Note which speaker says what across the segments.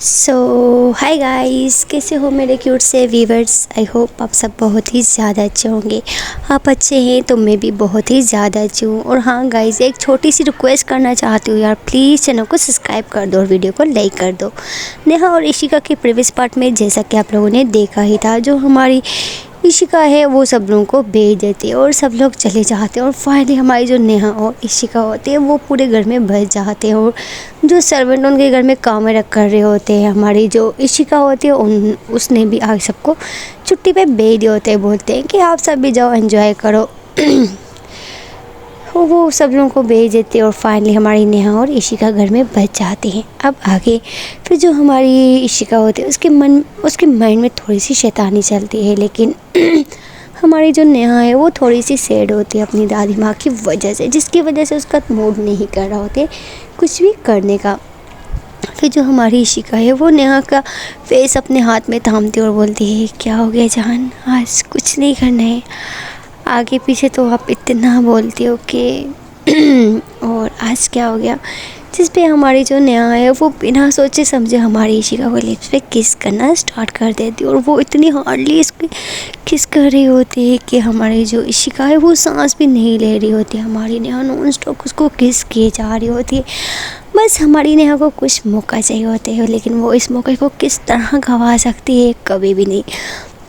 Speaker 1: सो hi guys, कैसे हो मेरे क्यूट से व्यूवर्स। आई होप आप सब बहुत ही ज़्यादा अच्छे होंगे। आप अच्छे हैं तो मैं भी बहुत ही ज़्यादा अच्छी हूँ। और हाँ गाइस, एक छोटी सी रिक्वेस्ट करना चाहती हूँ यार, प्लीज़ चैनल को सब्सक्राइब कर दो और वीडियो को लाइक कर दो। नेहा और इशिका के प्रीवियस पार्ट में जैसा कि आप लोगों ने देखा ही था, जो हमारी इशिका है वो सब लोगों को भेज देती है और सब लोग चले जाते हैं। और फाइनली हमारी जो नेहा और इशिका होती है वो पूरे घर में बस जाते हैं। और जो सर्वेंट उनके घर में काम रख कर रहे होते हैं, हमारी जो इशिका होती है उसने भी आगे सबको छुट्टी पे भेज दिए होते हैं। बोलते हैं कि आप सब भी जाओ एंजॉय करो। वो सब लोगों को भेज देते हैं और फाइनली हमारी नेहा और इशिका घर में बच जाते हैं। अब आगे फिर जो हमारी इशिका होती है उसके माइंड में थोड़ी सी शैतानी चलती है, लेकिन हमारी जो नेहा है वो थोड़ी सी सैड होती है अपनी दादी माँ की वजह से, जिसकी वजह से उसका मूड नहीं कर रहा होते कुछ भी करने का। फिर जो हमारी इशिका है वो नेहा का फेस अपने हाथ में थामती है और बोलती है, क्या हो गया जान, आज कुछ नहीं करना है। आगे पीछे तो आप इतना बोलती हो कि और आज क्या हो गया। जिस पे हमारी जो नेहा है वो बिना सोचे समझे हमारी इशिका को लिप्स पे किस करना स्टार्ट कर देती है। और वो इतनी हार्डली इसकी किस कर रही होती है कि हमारी जो इशिका है वो सांस भी नहीं ले रही होती। हमारी नेहा नॉन स्टॉप उसको किस किए जा रही होती है। बस हमारी नेहा को कुछ मौका चाहिए होते हैं, लेकिन वो इस मौके को किस तरह गंवा सकती है, कभी भी नहीं।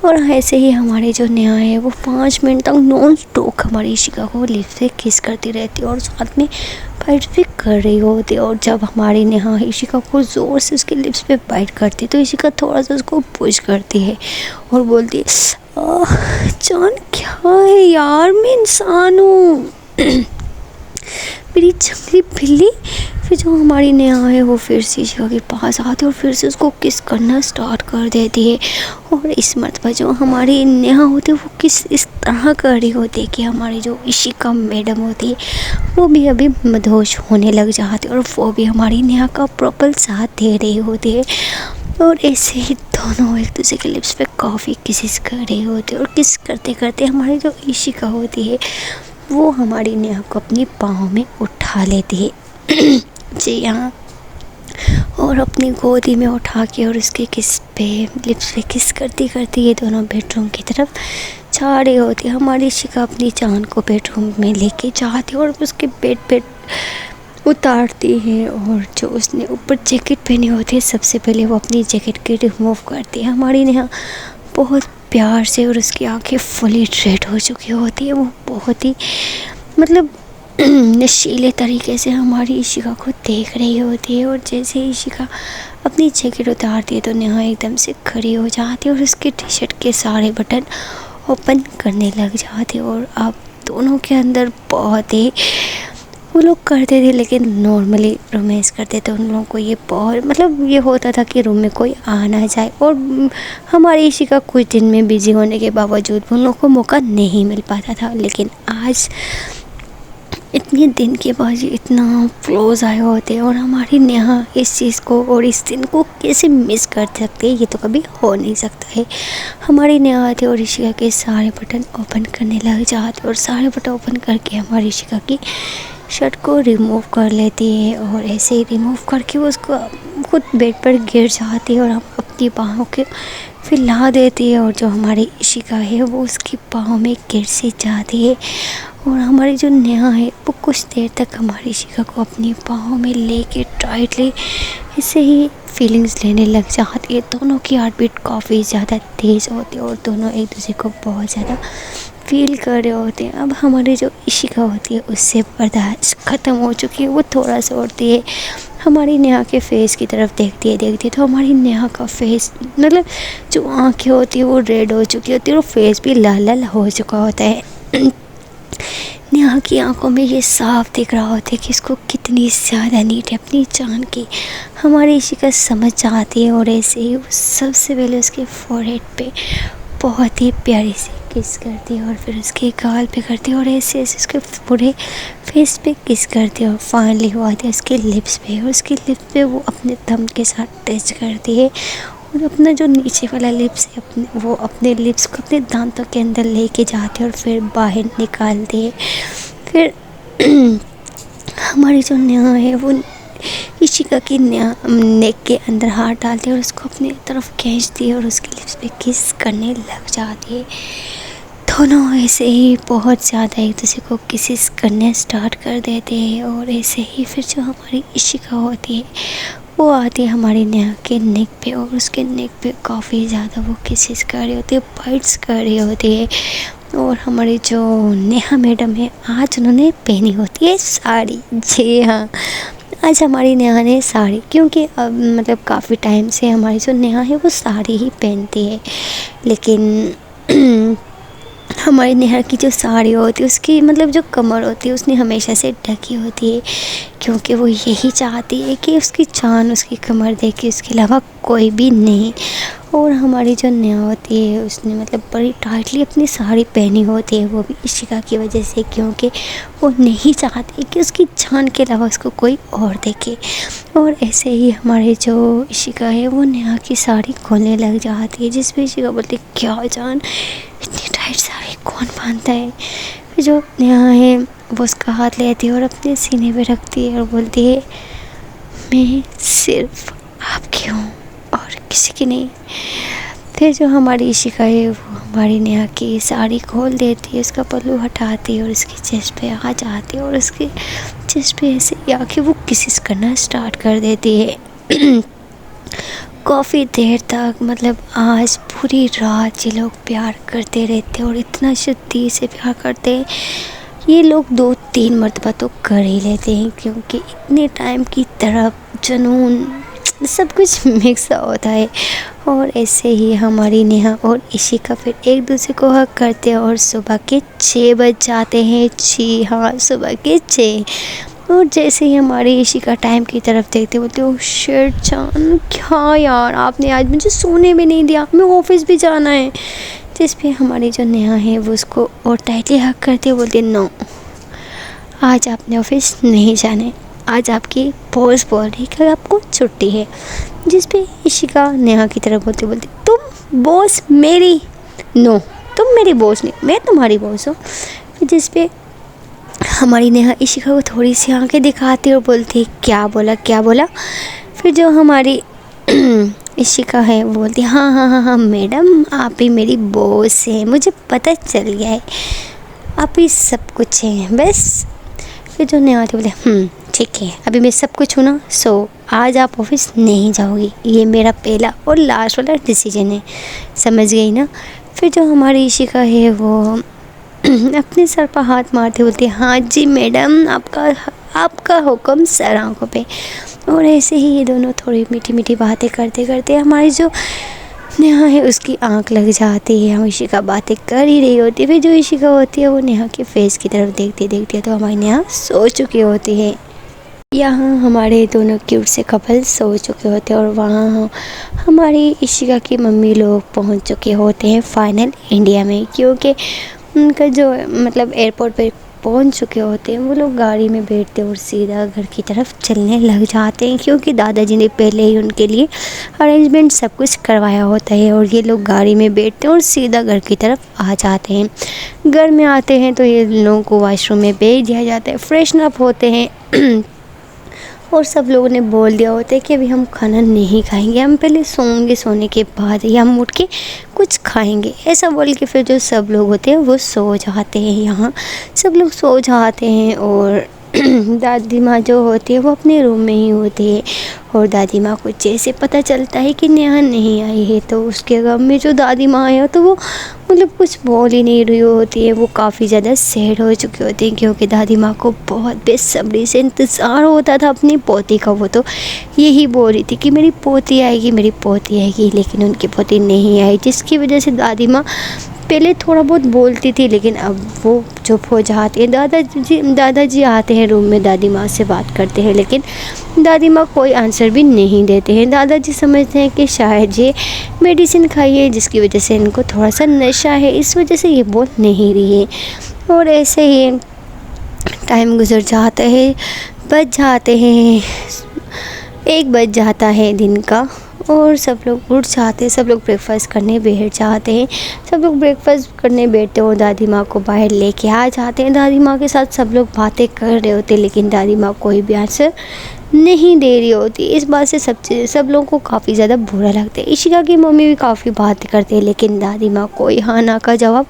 Speaker 1: और ऐसे ही हमारी जो नेहा है वो 5 मिनट तक नॉन स्टॉप हमारी इशिका को लिप्स से किस करती रहती है और साथ में बाइट भी कर रही होती है। और जब हमारी नेहा इशिका को ज़ोर से उसके लिप्स पे बाइट करती है तो इशिका थोड़ा सा उसको पुश करती है और बोलती है, जान क्या है यार, मैं इंसान हूँ। मेरी जंगली बिल्ली। फिर जो हमारी नेहा है वो फिर से इशिका के पास आती है और फिर से उसको किस करना स्टार्ट कर देती है। और इस मरतबा जो हमारी नेहा होती है वो किस इस तरह कर रही होती है कि हमारी जो इशिका मैडम होती है वो भी अभी मदहोश होने लग जाती है और वो भी हमारी नेहा का प्रॉपर साथ दे रही होती है। और ऐसे ही दोनों एक दूसरे के लिप्स पे काफ़ी किसेस कर रहे होते हैं। और किस करते करते हमारी जो इशिका होती है वो हमारी नेहा को अपनी पाँव में उठा लेती है। जी हाँ, और अपनी गोदी में उठा के और उसके किस पे लिप्स पे किस करती करती ये दोनों बेडरूम की तरफ जा रही होती है। हमारी इशिका अपनी जान को बेडरूम में लेके जाती है और उसके बेड पे उतारती है। और जो उसने ऊपर जैकेट पहनी होती है सबसे पहले वो अपनी जैकेट की रिमूव करती है। हमारी नेहा बहुत प्यार से, और उसकी आंखें फुली रेड हो चुकी होती है, वो बहुत ही मतलब नशीले तरीके से हमारी इशिका को देख रही होती है। और जैसे ही इशिका अपनी जैकेट उतारती है तो नेहा एकदम से खड़ी हो जाती है और उसके टी शर्ट के सारे बटन ओपन करने लग जाते हैं। और अब दोनों के अंदर बहुत ही वो लोग करते थे, लेकिन नॉर्मली रोमांस करते थे। उन लोगों को ये बहुत मतलब ये होता था कि रूम में कोई आ ना जाए। और हमारी इशिका कुछ दिन में बिजी होने के बावजूद उन लोगों को मौका नहीं मिल पाता था। लेकिन आज इतने दिन के बाद ये इतना क्लोज आए होते हैं और हमारी नेहा इस चीज़ को और इस दिन को कैसे मिस कर सकते हैं, ये तो कभी हो नहीं सकता है। हमारी नेहा आती और इशिका के सारे बटन ओपन करने लग जाते और सारे बटन ओपन करके हमारी इशिका की शर्ट को रिमूव कर लेती है। और ऐसे ही रिमूव करके वो उसको खुद बेड पर गिर जाती है और हम अपनी बाहों के फैला देती है। और जो हमारी इशिका है वो उसकी बाहों में गिर से जाती है। और हमारी जो नेहा है वो कुछ देर तक हमारी इशिका को अपनी बाहों में लेके टाइटली ऐसे ही फीलिंग्स लेने लग जाती है। दोनों की हार्ट बीट काफ़ी ज़्यादा तेज़ होती है और दोनों एक दूसरे को बहुत ज़्यादा फील कर रहे होते हैं। अब हमारी जो इशिका होती है उससे बर्दाश्त ख़त्म हो चुकी है, वो थोड़ा सा उठती है, हमारी नेहा के फेस की तरफ देखती है तो हमारी नेहा का फेस मतलब जो आँखें होती है वो रेड हो चुकी होती है और फेस भी लाल लाल हो चुका होता है। नेहा की आंखों में ये साफ दिख रहा होता है कि इसको कितनी ज़्यादा नीड है अपनी जान की। हमारी इशिका समझ जाती है और ऐसे ही वो सबसे पहले उसके फोरहेड पे बहुत ही प्यारी सी किस करती है और फिर उसके गाल पे करती है और ऐसे ऐसे उसके पूरे फेस पे किस करती है। और फाइनली वो आती है उसके लिप्स पे और उसके लिप्स पे वो अपने थंब के साथ टच करती है और अपना जो नीचे वाला लिप्स है वो अपने लिप्स को अपने दांतों के अंदर लेके जाती है और फिर बाहर निकालती है। फिर हमारी जो नेहा है वो इशिका की नेक के अंदर हाथ डालती है और उसको अपनी तरफ खींचती है और उसके लिप्स पे किस करने लग जाती है। दोनों ऐसे ही बहुत ज़्यादा एक दूसरे को किसेस करने स्टार्ट कर देते हैं और ऐसे ही फिर जो हमारी इशिका होती है वो आती है हमारी नेहा के नेक पे और उसके नेक पे काफ़ी ज़्यादा वो किसेस कर रही होती है, बाइट्स कर रही होती है। और हमारी जो नेहा मैडम है आज उन्होंने पहनी होती है साड़ी। जी हाँ, आज हमारी नेहा ने साड़ी, क्योंकि अब मतलब काफ़ी टाइम से हमारी जो नेहा है वो साड़ी ही पहनती है, लेकिन हमारी नेहा की जो साड़ी होती है उसकी मतलब जो कमर होती है उसने हमेशा से ढकी होती है, क्योंकि वो यही चाहती है कि उसकी जान उसकी कमर देखे, उसके अलावा कोई भी नहीं। और हमारी जो नेहा होती है उसने मतलब बड़ी टाइटली अपनी साड़ी पहनी होती है, वो भी इशिका की वजह से, क्योंकि वो नहीं चाहती कि उसकी जान के अलावा उसको कोई और देखे। और ऐसे ही हमारे जो इशिका है वो नेहा की साड़ी खोलने लग जाती है, जिस पर इशिका बोलती है क्या जान इतनी टाइट साड़ी कौन बांधता है। फिर जो नेहा है वो उसका हाथ लेती है और अपने सीने पे रखती है और बोलती है मैं सिर्फ आपकी हूँ और किसी की नहीं। फिर जो हमारी इशिका है वो हमारी नेहा की साड़ी खोल देती है, उसका पल्लू हटाती है और उसकी चेस्ट पे आ जाती है और उसके चेस्ट पे ऐसे आके वो किसेस करना स्टार्ट कर देती है। काफ़ी देर तक मतलब आज पूरी रात ये लोग प्यार करते रहते और इतना शुद्धि से प्यार करते हैं। ये लोग 2-3 मरतबा तो कर ही लेते हैं, क्योंकि इतने टाइम की तरफ जुनून सब कुछ मिक्स होता है। और ऐसे ही हमारी नेहा और इशिका फिर एक दूसरे को हक करते हैं और सुबह के 6 बज जाते हैं। जी हाँ, सुबह के 6। और जैसे ही हमारी इशिका टाइम की तरफ देखते बोलते ओ शिट जान क्या यार आपने आज मुझे सोने भी नहीं दिया, मैं ऑफिस भी जाना है। जिस पे हमारी जो नेहा है वो उसको और टाइटली हक करते बोलते नो, आज आपने ऑफिस नहीं जाने, आज आपकी बॉस बोल रही कि आपको छुट्टी है। जिस पे इशिका नेहा की तरफ बोलते बोलते तुम बॉस मेरी, नो तुम मेरी बॉस नहीं, मैं तुम्हारी बॉस हूँ। जिस पे हमारी नेहा इशिका को थोड़ी सी आंखें दिखाती और बोलती क्या बोला क्या बोला। फिर जो हमारी इशिका है वो बोलती हाँ हाँ हाँ हाँ मैडम आप ही मेरी बॉस है, मुझे पता चल गया है, आप ही सब कुछ हैं बस। फिर जो नेहा आती बोले ठीक है अभी मैं सब कुछ हूँ ना, सो आज आप ऑफिस नहीं जाओगी, ये मेरा पहला और लास्ट वाला डिसीजन है, समझ गई ना। फिर जो हमारी इशिका है वो अपने सर पर हाथ मारते बोलती है हाँ जी मैडम आपका हुक्म सर आँखों पे। और ऐसे ही ये दोनों थोड़ी मीठी मीठी बातें करते करते हमारी जो नेहा है उसकी आंख लग जाती है, हम इशिका बातें कर ही रही होती है। फिर जो इशिका होती है वो नेहा के फेस की तरफ देखती देखती है तो हमारी नेहा सो चुकी होती है। यहाँ हमारे दोनों क्यूट से कपल सो चुके होते हैं और वहाँ हमारी इशिका की मम्मी लोग पहुँच चुके होते हैं फाइनल इंडिया में, क्योंकि उनका जो मतलब एयरपोर्ट पे पहुंच चुके होते हैं। वो लोग गाड़ी में बैठते और सीधा घर की तरफ चलने लग जाते हैं, क्योंकि दादाजी ने पहले ही उनके लिए अरेंजमेंट सब कुछ करवाया होता है। और ये लोग गाड़ी में बैठते हैं और सीधा घर की तरफ आ जाते हैं। घर में आते हैं तो ये लोगों को वॉशरूम में भेज दिया जाता है, फ्रेशन अप होते हैं और सब लोगों ने बोल दिया होता है कि अभी हम खाना नहीं खाएंगे, हम पहले सोएंगे, सोने के बाद ही हम उठ के कुछ खाएंगे, ऐसा बोल के फिर जो सब लोग होते हैं वो सो जाते हैं। यहाँ सब लोग सो जाते हैं और दादी माँ जो होती है वो अपने रूम में ही होती है। और दादी माँ को जैसे पता चलता है कि नेहा नहीं आई है तो उसके गम में जो दादी माँ है तो वो मतलब कुछ बोल ही नहीं रही होती है, वो काफ़ी ज़्यादा सैड हो चुकी होती है, क्योंकि दादी माँ को बहुत बेसब्री से इंतज़ार होता था अपनी पोती का। वो तो यही बोल रही थी कि मेरी पोती आएगी मेरी पोती आएगी, लेकिन उनकी पोती नहीं आई, जिसकी वजह से दादी माँ पहले थोड़ा बहुत बोलती थी लेकिन अब वो चुप हो जाती है। दादाजी आते हैं रूम में, दादी माँ से बात करते हैं लेकिन दादी माँ कोई आंसर भी नहीं देते हैं। दादाजी समझते हैं कि शायद ये मेडिसिन खाई है जिसकी वजह से इनको थोड़ा सा नशा है, इस वजह से ये बोल नहीं रही है। और ऐसे ही टाइम गुजर जाता है, बज जाते हैं 1 बज जाता है दिन का और सब लोग उठ जाते हैं, सब लोग ब्रेकफास्ट करने बैठ जाते हैं। सब लोग ब्रेकफास्ट करने बैठते हैं और दादी माँ को बाहर लेके आ जाते हैं। दादी माँ के साथ सब लोग बातें कर रहे होते हैं लेकिन दादी माँ कोई भी आंसर नहीं दे रही होती। इस बात से सब लोगों को काफ़ी ज़्यादा बुरा लगता है। इशिका की मम्मी भी काफ़ी बात करते हैं, लेकिन दादी माँ कोई हाँ ना का जवाब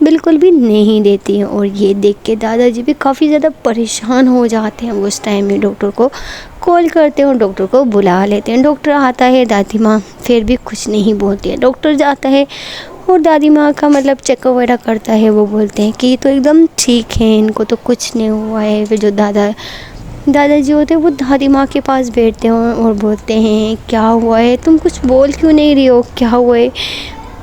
Speaker 1: बिल्कुल भी नहीं देती हैं। और ये देख के दादाजी भी काफ़ी ज़्यादा परेशान हो जाते हैं। उस टाइम में डॉक्टर को कॉल करते हैं और डॉक्टर को बुला लेते हैं। डॉक्टर आता है, दादी माँ फिर भी कुछ नहीं बोलती है। डॉक्टर जाता है और दादी माँ का मतलब चेकअप वगैरह करता है। वो बोलते हैं कि ये तो एकदम ठीक है, इनको तो कुछ नहीं हुआ है। फिर जो दादाजी होते हैं वो दादी माँ के पास बैठते हैं और बोलते हैं क्या हुआ है, तुम कुछ बोल क्यों नहीं रही हो, क्या हुआ है,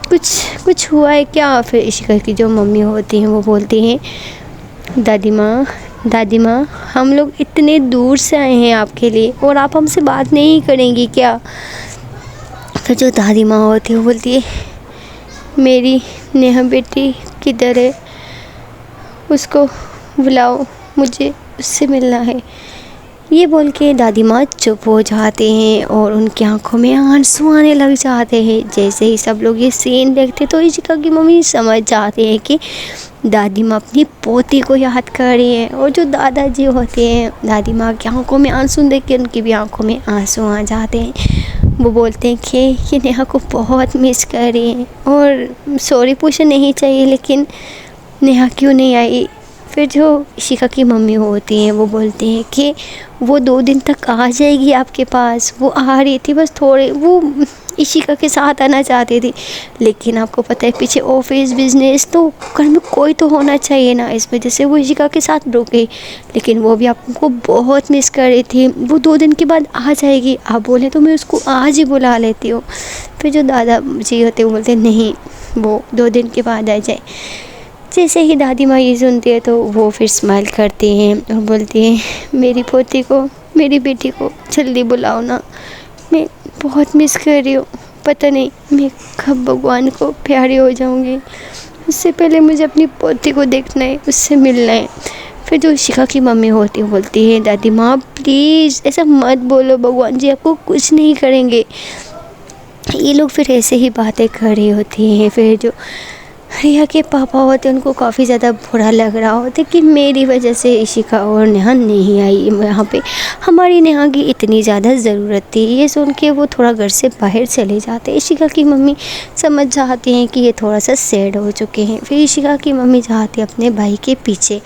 Speaker 1: कुछ कुछ हुआ है क्या। फिर इशिका की जो मम्मी होती हैं वो बोलती हैं दादी माँ हम लोग इतने दूर से आए हैं आपके लिए और आप हमसे बात नहीं करेंगी क्या। फिर जो दादी माँ होती है वो बोलती है मेरी नेहा बेटी किधर है, उसको बुलाओ, मुझे उससे मिलना है। ये बोल के दादी माँ चुप हो जाते हैं और उनकी आंखों में आंसू आने लग जाते हैं। जैसे ही सब लोग ये सीन देखते तो इशिका की मम्मी समझ जाते हैं कि दादी माँ अपनी पोती को याद कर रही है। और जो दादाजी होते हैं, दादी माँ की आंखों में आंसू देख के उनकी भी आंखों में आंसू आ जाते हैं। वो बोलते हैं कि ये नेहा को बहुत मिस कर रही है और सॉरी पूछना नहीं चाहिए, लेकिन नेहा क्यों नहीं आई। फिर जो इशिका की मम्मी होती हैं वो बोलती हैं कि वो 2 दिन तक आ जाएगी आपके पास। वो आ रही थी, बस थोड़े वो इशिका के साथ आना चाहती थी, लेकिन आपको पता है पीछे ऑफिस बिजनेस, तो घर में कोई तो होना चाहिए ना, इस वजह से वो इशिका के साथ रुक गई। लेकिन वो भी आपको बहुत मिस कर रही थी। वो 2 दिन के बाद आ जाएगी, आप बोले तो मैं उसको आज ही बुला लेती हूँ। फिर जो दादाजी होते हैं वो बोलते नहीं, वो 2 दिन के बाद आ जाए। जैसे ही दादी माँ ये सुनती है तो वो फिर स्माइल करती हैं और बोलती हैं मेरी पोती को, मेरी बेटी को जल्दी बुलाओ ना, मैं बहुत मिस कर रही हूँ। पता नहीं मैं कब भगवान को प्यारी हो जाऊँगी, उससे पहले मुझे अपनी पोती को देखना है, उससे मिलना है। फिर जो इशिका की मम्मी होती है बोलती है दादी माँ प्लीज़ ऐसा मत बोलो, भगवान जी आपको कुछ नहीं करेंगे। ये लोग फिर ऐसे ही बातें कर रही होती हैं। फिर जो रिया के पापा होते हैं उनको काफ़ी ज़्यादा बुरा लग रहा होता है कि मेरी वजह से इशिका और नेहा नहीं आई यहाँ पे, हमारी नेहा की इतनी ज़्यादा ज़रूरत थी। ये सुन के वो थोड़ा घर से बाहर चले जाते हैं। इशिका की मम्मी समझ जाती हैं कि ये थोड़ा सा सैड हो चुके हैं। फिर इशिका की मम्मी जाती है अपने भाई के पीछे।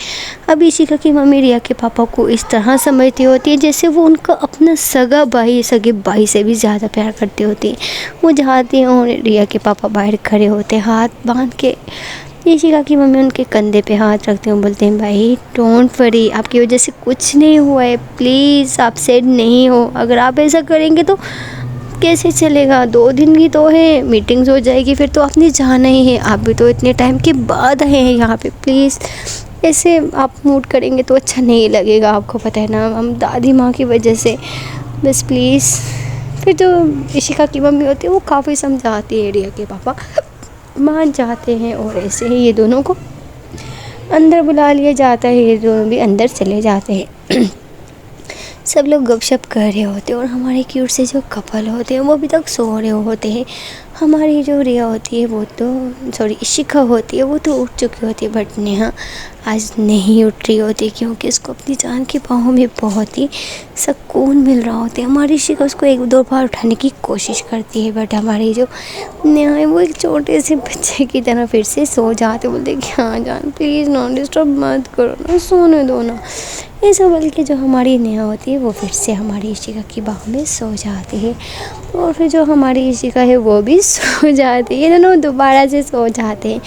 Speaker 1: अब इशिका की मम्मी रिया के पापा को इस तरह समझती होती है जैसे वो उनका अपना सगे भाई से भी ज़्यादा प्यार करती होती है। वो जाती हैं और रिया के पापा बाहर खड़े होते हैं हाथ बांध के। इशिका की मम्मी उनके कंधे पे हाथ रखते हैं, बोलते हैं भाई डोंट वरी, आपकी वजह से कुछ नहीं हुआ है, प्लीज़ आप सैड नहीं हो। अगर आप ऐसा करेंगे तो कैसे चलेगा, 2 दिन की तो है, मीटिंग्स हो जाएगी, फिर तो आपने जाना ही है। आप भी तो इतने टाइम के बाद आए हैं यहाँ पे, प्लीज़ ऐसे आप मूड करेंगे तो अच्छा नहीं लगेगा। आपको पता है ना हम दादी माँ की वजह से, बस प्लीज़। फिर जो इशिका की मम्मी होती है वो काफ़ी समझाती है, रिया के पापा मान जाते हैं और ऐसे ही ये दोनों को अंदर बुला लिया जाता है। ये दोनों भी अंदर चले जाते हैं। सब लोग गपशप कर रहे होते हैं और हमारे क्यूट से जो कपल होते हैं वो अभी तक सो रहे होते हैं। हमारी जो रिया होती है वो तो इशिका होती है वो तो उठ चुकी होती है, बट नेहा आज नहीं उठ रही होती क्योंकि उसको अपनी जान की बाहों में बहुत ही सुकून मिल रहा होता है। हमारी इशिका उसको 1-2 बार उठाने की कोशिश करती है, बट हमारी जो नेहा है वो एक छोटे से बच्चे की तरह फिर से सो जाते, बोलते कि हाँ जान प्लीज़ नॉन डिस्टर्ब मत करो ना, सोने दो ना, ऐसा बोल के जो हमारी नेहा होती है वो फिर से हमारी इशिका की बाहों में सो जाती है। और फिर जो हमारी इशिका है वो भी सो जाती है, दोनों दोबारा से सो जाते हैं।